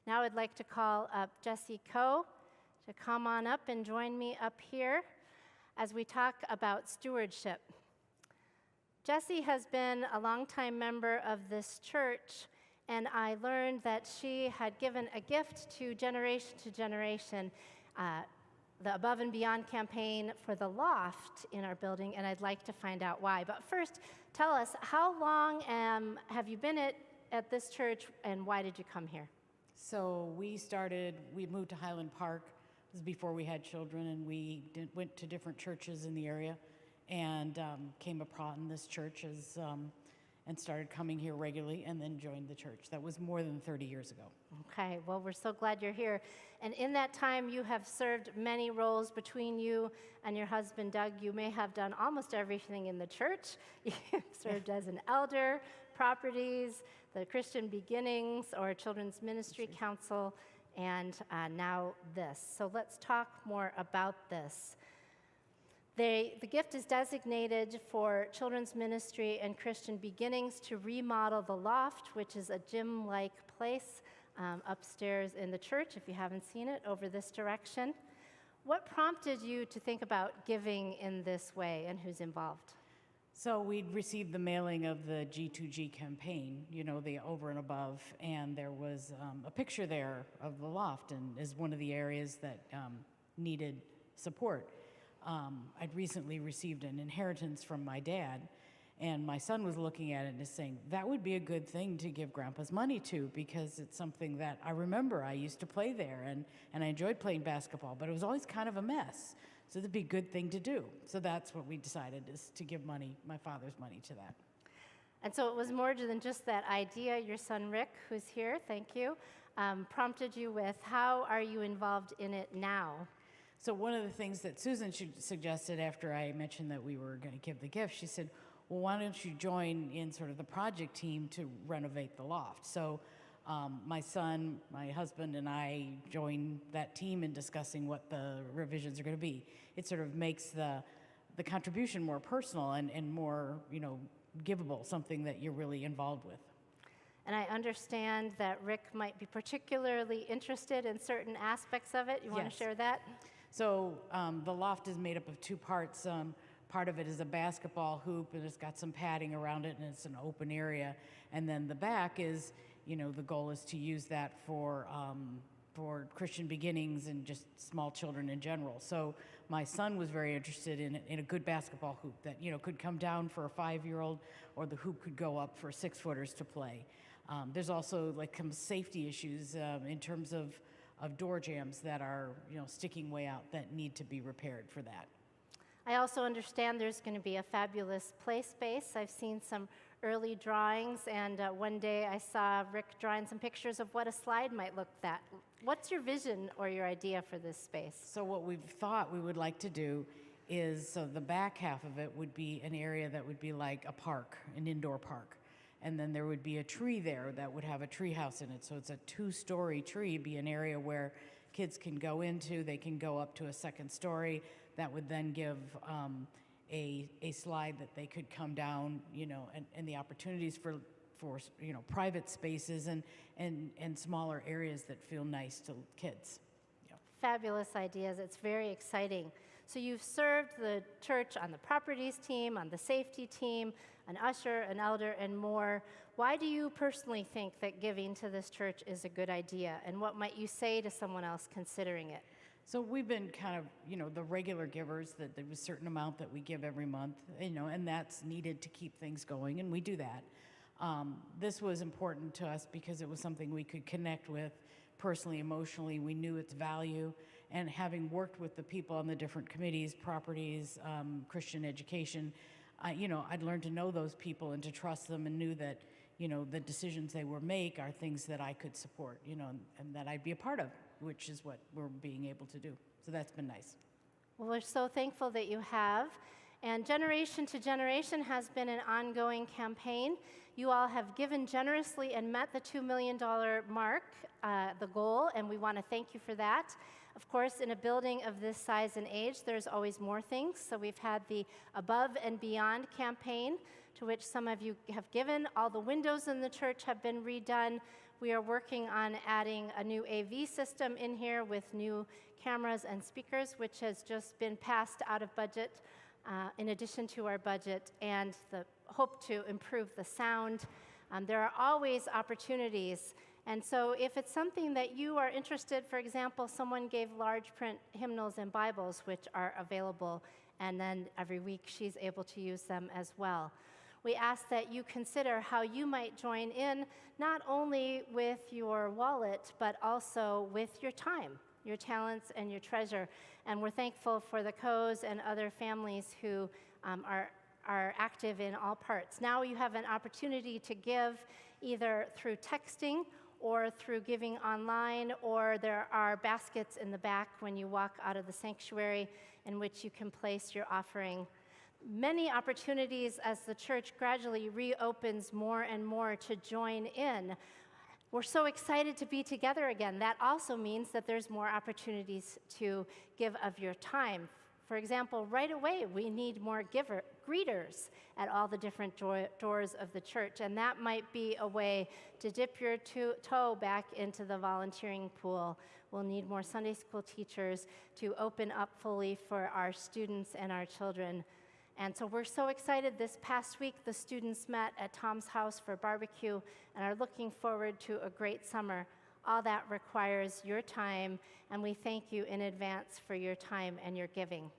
Now I'd like to call up Jesse Coe to come on up and join me up here as we talk about stewardship. Jesse has been a longtime member of this church, and I learned that she had given a gift to Generation, the Above and Beyond campaign for the loft in our building, and I'd like to find out why. But first, tell us, how long have you been at this church, and why did you come here? So we moved to Highland Park. This was before we had children, and we went to different churches in the area and came upon this church and started coming here regularly and then joined the church. That was more than 30 years ago. Okay, well, we're so glad you're here. And in that time, you have served many roles between you and your husband, Doug. You may have done almost everything in the church. You've served as an elder, properties, the Christian Beginnings, or Children's Ministry Council, and now this. So let's talk more about this. The gift is designated for Children's Ministry and Christian Beginnings to remodel the loft, which is a gym-like place upstairs in the church, if you haven't seen it, over this direction. What prompted you to think about giving in this way, and who's involved? So we'd received the mailing of the G2G campaign, the over and above, and there was a picture there of the loft, and is one of the areas that needed support. I'd recently received an inheritance from my dad, and my son was looking at it and saying, that would be a good thing to give Grandpa's money to, because it's something that I remember. I used to play there, and I enjoyed playing basketball, but it was always kind of a mess. So it'd be a good thing to do. So that's what we decided, is to give my father's money to that. And so it was more than just that idea. Your son Rick, who's here, thank you, prompted you with, how are you involved in it now? So one of the things that Susan suggested after I mentioned that we were going to give the gift, she said, well, why don't you join in sort of the project team to renovate the loft? So my son, my husband, and I joined that team in discussing what the revisions are going to be. It sort of makes the contribution more personal and more, givable, something that you're really involved with. And I understand that Rick might be particularly interested in certain aspects of it. You want to share that? So the loft is made up of two parts. Part of it is a basketball hoop, and it's got some padding around it, and it's an open area. And then the back is, the goal is to use that for Christian Beginnings and just small children in general. So my son was very interested in a good basketball hoop that, could come down for a 5-year-old, or the hoop could go up for 6-footers to play. There's also some safety issues in terms of door jams that are, sticking way out that need to be repaired for that. I also understand there's going to be a fabulous play space. I've seen some early drawings, and one day I saw Rick drawing some pictures of what a slide might look like. What's your vision or your idea for this space? So what we've thought we would like to do is, so the back half of it would be an area that would be like a park, an indoor park. And then there would be a tree there that would have a tree house in it. So it's a 2-story tree, be an area where kids can go into. They can go up to a 2nd story. That would then give a slide that they could come down, and the opportunities for private spaces and smaller areas that feel nice to kids. Yeah. Fabulous ideas. It's very exciting. So you've served the church on the properties team, on the safety team, an usher, an elder, and more. Why do you personally think that giving to this church is a good idea? And what might you say to someone else considering it? So we've been kind of, the regular givers, that there's a certain amount that we give every month, and that's needed to keep things going, and we do that. This was important to us because it was something we could connect with personally, emotionally. We knew its value, and having worked with the people on the different committees, properties, Christian education, I'd learned to know those people and to trust them, and knew that, the decisions they would make are things that I could support, and that I'd be a part of, which is what we're being able to do. So that's been nice. Well, we're so thankful that you have. And Generation to Generation has been an ongoing campaign. You all have given generously and met the $2 million mark, the goal, and we want to thank you for that. Of course, in a building of this size and age, there's always more things. So we've had the Above and Beyond campaign, to which some of you have given. All the windows in the church have been redone. We are working on adding a new AV system in here with new cameras and speakers, which has just been passed out of budget in addition to our budget, and the hope to improve the sound. There are always opportunities. And so if it's something that you are interested, for example, someone gave large print hymnals and Bibles, which are available, and then every week she's able to use them as well. We ask that you consider how you might join in, not only with your wallet, but also with your time, your talents, and your treasure. And we're thankful for the Coes and other families who are active in all parts. Now you have an opportunity to give either through texting or through giving online, or there are baskets in the back when you walk out of the sanctuary in which you can place your offering. Many opportunities as the church gradually reopens more and more to join in. We're so excited to be together again. That also means that there's more opportunities to give of your time. For example, right away, we need more greeters at all the different doors of the church, and that might be a way to dip your toe back into the volunteering pool. We'll need more Sunday school teachers to open up fully for our students and our children. And so we're so excited. This past week, the students met at Tom's house for barbecue and are looking forward to a great summer. All that requires your time, and we thank you in advance for your time and your giving.